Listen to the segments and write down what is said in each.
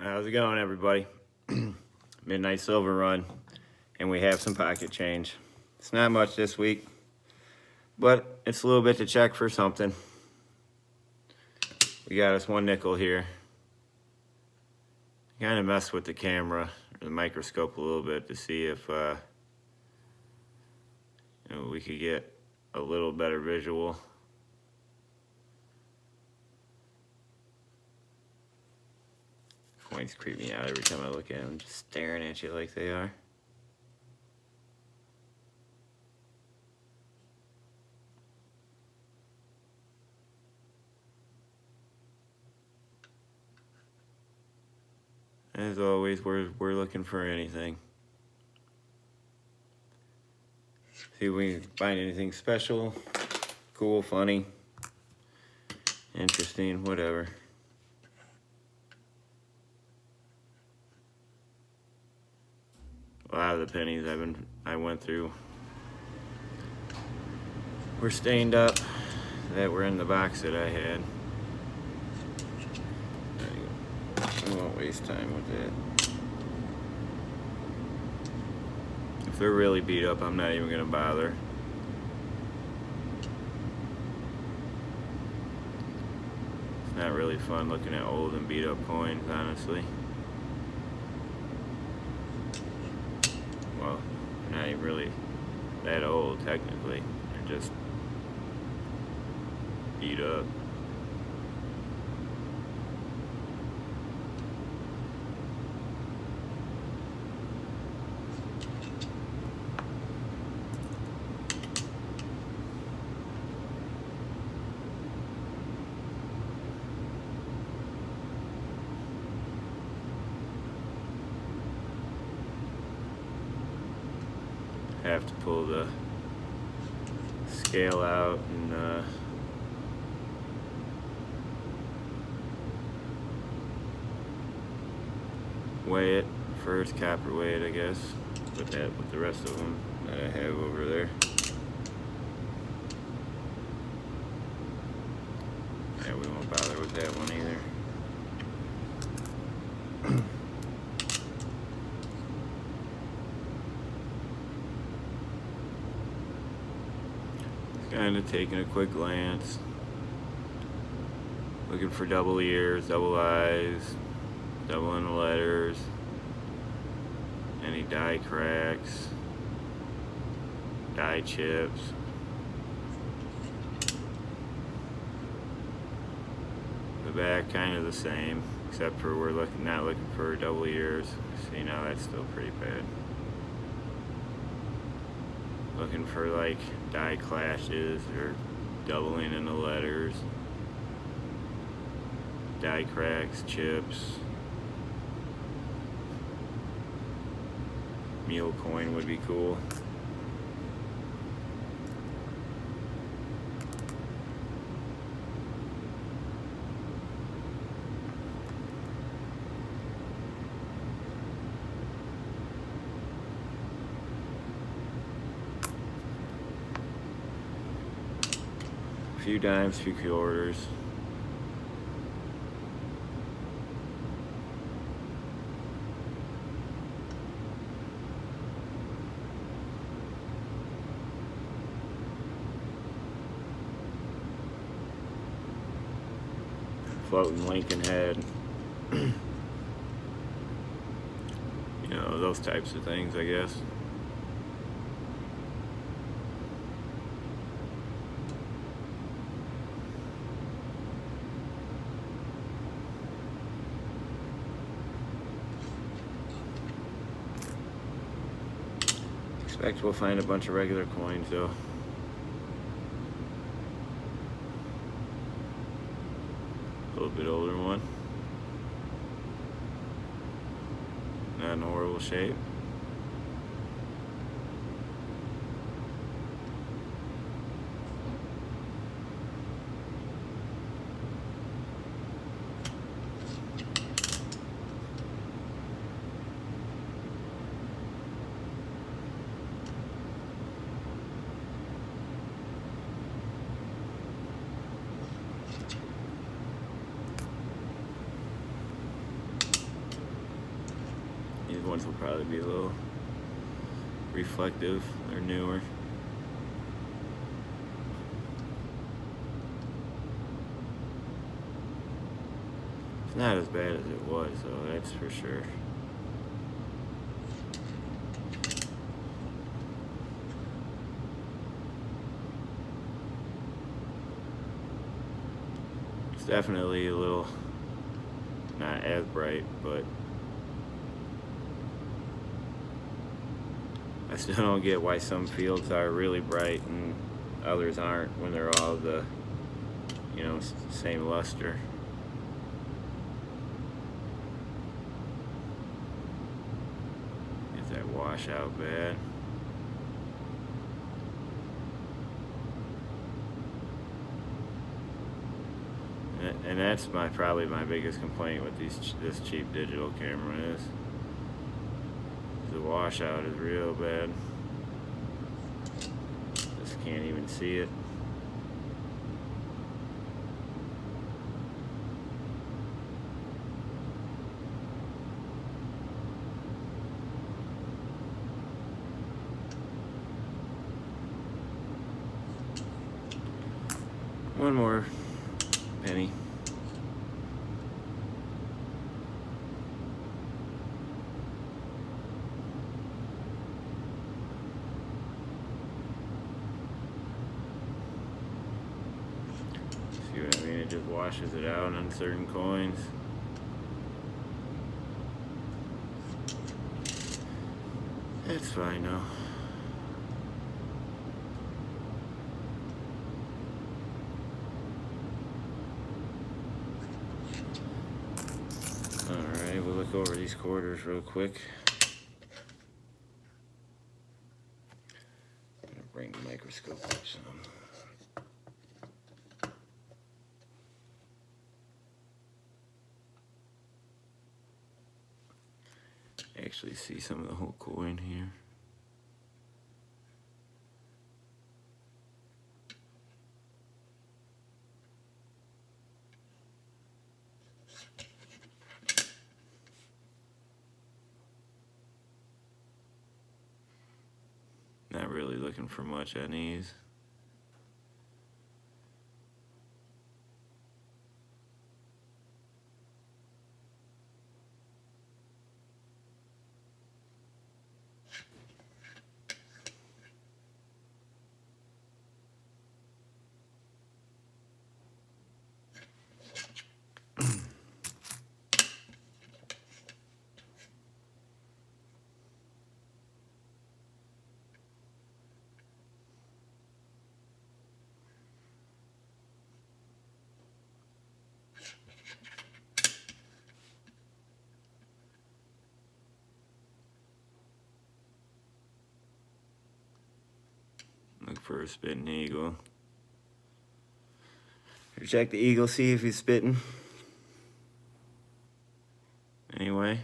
How's it going, everybody? Midnight Silver Run, and we have some pocket change. It's not much this week, but it's a little bit to check for something. We got us one nickel here. Kind of messed with the camera, or the microscope a little bit to see if we could get a little better visual. Coins creep me out every time I look at them, just staring at you like they are. As always, we're looking for anything. See if we can find anything special, cool, funny, interesting, whatever. A lot of the pennies I went through were stained up that were in the box that I had. I won't waste time with that. If they're really beat up, I'm not even gonna bother. It's not really fun looking at old and beat up coins, honestly. Well, they're not even really that old, technically. They're just beat up. Have to pull the scale out and weigh it first, copper weigh it, I guess. Put that with the rest of them that I have over there. Yeah, we won't bother with that one either. Kind of taking a quick glance, looking for double ears, double eyes, double in the letters, any die cracks, die chips. The back kind of the same, except for we're not looking for double ears. See, now that's still pretty bad. Looking for like die clashes or doubling in the letters, die cracks, chips. Mule coin would be cool. Few dimes, few quarters. Floating Lincoln head. Those types of things, I guess. Expect we'll find a bunch of regular coins though. A little bit older one. Not in horrible shape. ones will probably be a little reflective. They're newer. It's not as bad as it was, though, that's for sure. It's definitely a little not as bright, but I still don't get why some fields are really bright and others aren't when they're all the, same luster. Get that washout bad. And that's probably my biggest complaint with this cheap digital camera is the washout is real bad. Just can't even see it. One more penny. See what I mean? It just washes it out on certain coins. It's fine though. Alright, we'll look over these quarters real quick. I'm gonna bring the microscope up some. Actually see some of the whole coin here. Not really looking for much on these. Look for a spitting eagle. Check the eagle, see if he's spitting. Anyway.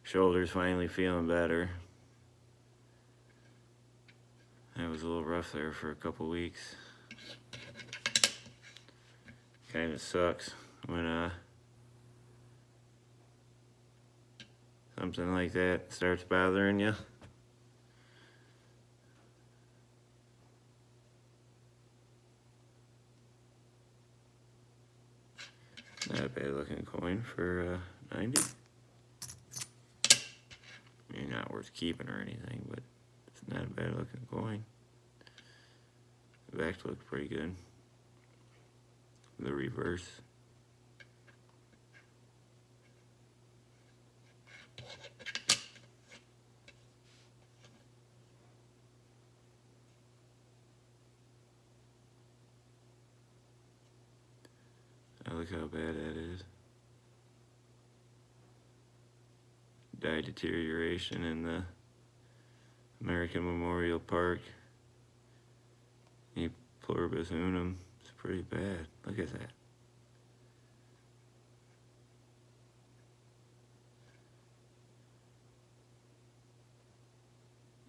Shoulder's finally feeling better. It was a little rough there for a couple weeks. Kind of sucks when something like that starts bothering you. Not a bad looking coin for 90. I mean, not worth keeping or anything, but it's not a bad looking coin. The back looks pretty good. The reverse. Look how bad that is. Dye deterioration in the American Memorial Park. E pluribus unum. It's pretty bad. Look at that.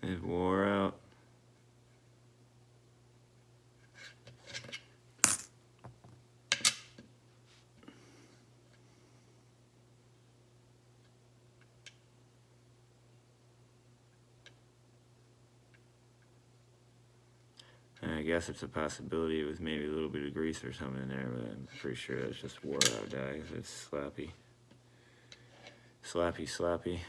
It wore out. I guess it's a possibility it was maybe a little bit of grease or something in there, but I'm pretty sure that's just wore out dye. It's slappy. Slappy, slappy.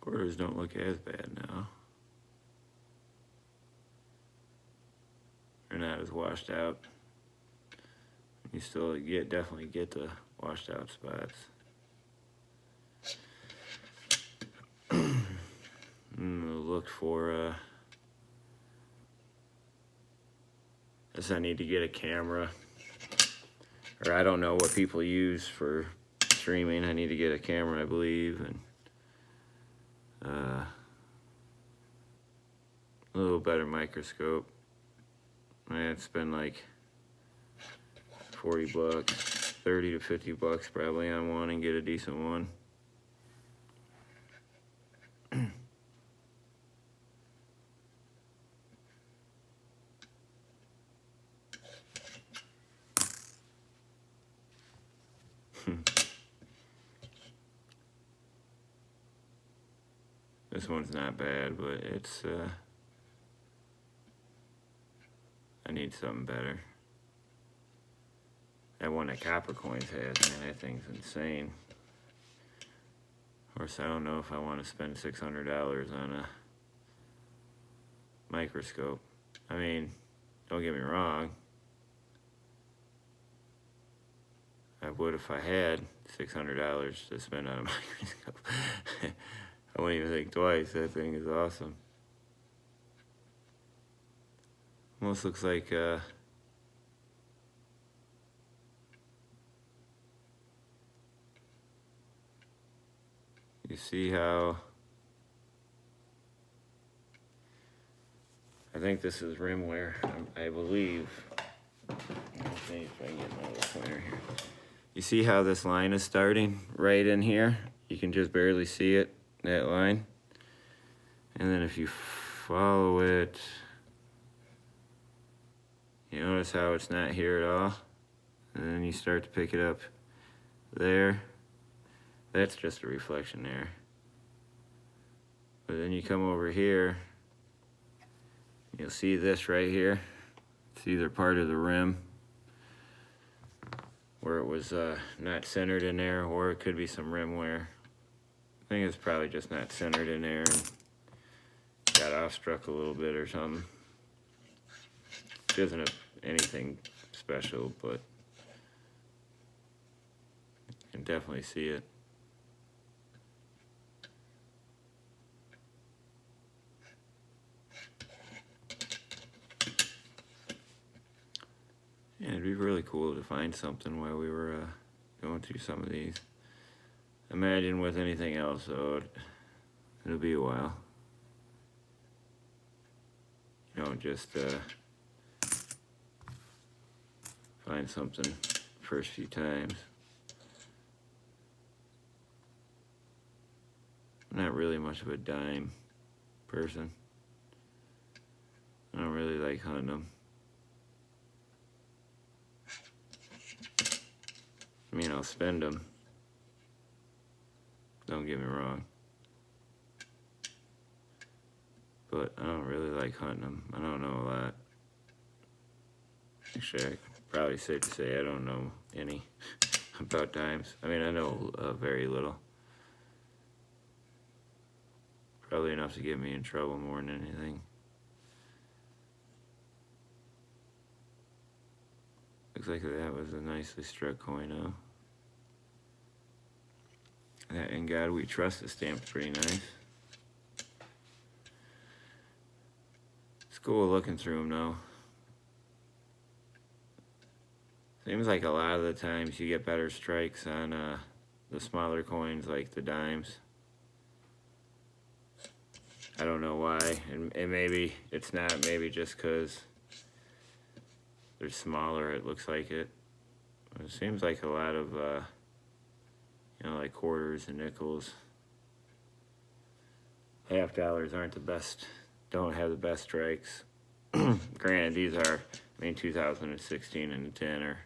Quarters don't look as bad now. They're not as washed out. You still definitely get the washed out spots. Look for guess I need to get a camera, or I don't know what people use for streaming. I need to get a camera, I believe, and a little better microscope. I'd spend like $40, $30 to $50 probably on one and get a decent one. This one's not bad, but it's I need something better. That one that Copper Coins has, man, that thing's insane. Of course, I don't know if I want to spend $600 on a microscope. I mean, don't get me wrong. I would if I had $600 to spend on a microscope. I wouldn't even think twice. That thing is awesome. Almost looks like you see how I think this is rim wear, I believe. Let's see if I can get my little pointer here. You see how this line is starting right in here? You can just barely see it, that line. And then if you follow it, you notice how it's not here at all? And then you start to pick it up there. That's just a reflection there. But then you come over here, you'll see this right here. It's either part of the rim where it was not centered in there, or it could be some rim wear. I think it's probably just not centered in there and got off-struck a little bit or something. It isn't anything special, but you can definitely see it. Yeah, it'd be really cool to find something while we were going through some of these. Imagine with anything else, though, it'll be a while. You know, just find something first few times. I'm not really much of a dime person. I don't really like hunting them. I mean, I'll spend them. Don't get me wrong. But I don't really like hunting them. I don't know a lot. Actually, I could probably safe to say I don't know any about dimes. I mean, I know very little. Probably enough to get me in trouble more than anything. Looks like that was a nicely struck coin, though. That In God We Trust is stamped pretty nice. It's cool looking through them, though. Seems like a lot of the times you get better strikes on the smaller coins, like the dimes. I don't know why, and maybe it's not, maybe just because they're smaller, it looks like it. It seems like a lot of, you know, like quarters and nickels. Half dollars aren't the best, don't have the best strikes. Granted, these are, I mean, 2016 and 10 are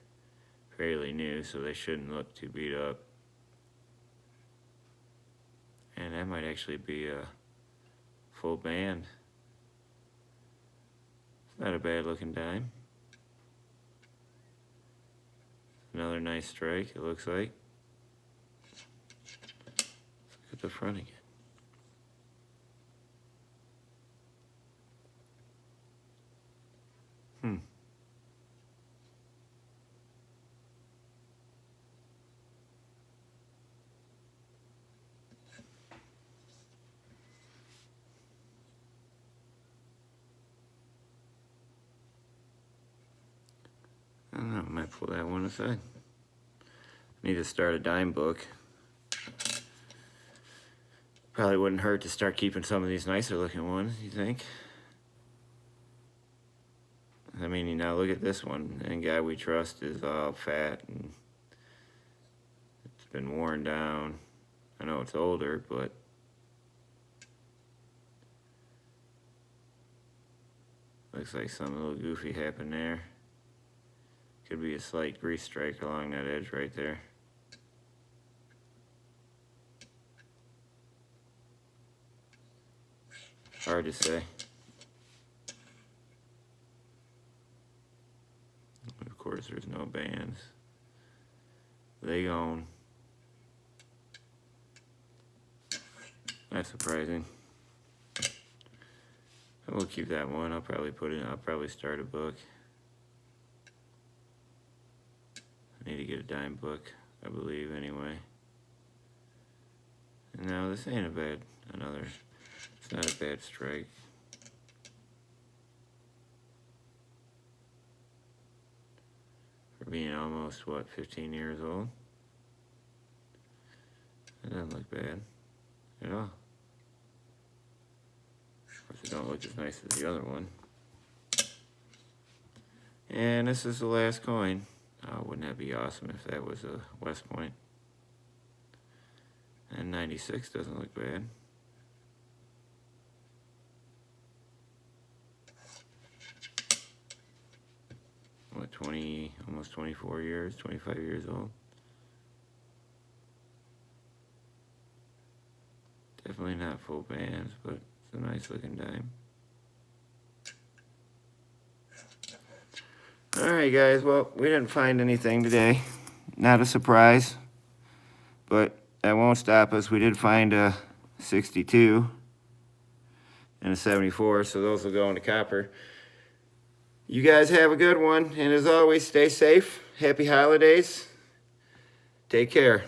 fairly new, so they shouldn't look too beat up. And that might actually be a full band. It's not a bad looking dime. Another nice strike, it looks like. Let's look at the front again. I don't know, I might pull that one aside. Need to start a dime book. Probably wouldn't hurt to start keeping some of these nicer looking ones, you think? I mean, you now look at this one, and guy we trust is all fat and it's been worn down. I know it's older, but looks like something a little goofy happened there. Could be a slight grease strike along that edge right there. Hard to say. Of course, there's no bands. They gone. That's surprising. We'll keep that one. I'll probably start a book. I need to get a dime book, I believe, anyway. And now this ain't a bad, it's not a bad strike. For being almost, what, 15 years old? It doesn't look bad at all. Of course, it don't look as nice as the other one. And this is the last coin. Oh, wouldn't that be awesome if that was a West Point? And 96 doesn't look bad. What, almost 24 years, 25 years old? Definitely not full bands, but it's a nice looking dime. Alright guys, well, we didn't find anything today. Not a surprise, but that won't stop us. We did find a 62 and a 74, so those will go into copper. You guys have a good one, and as always, stay safe. Happy holidays. Take care.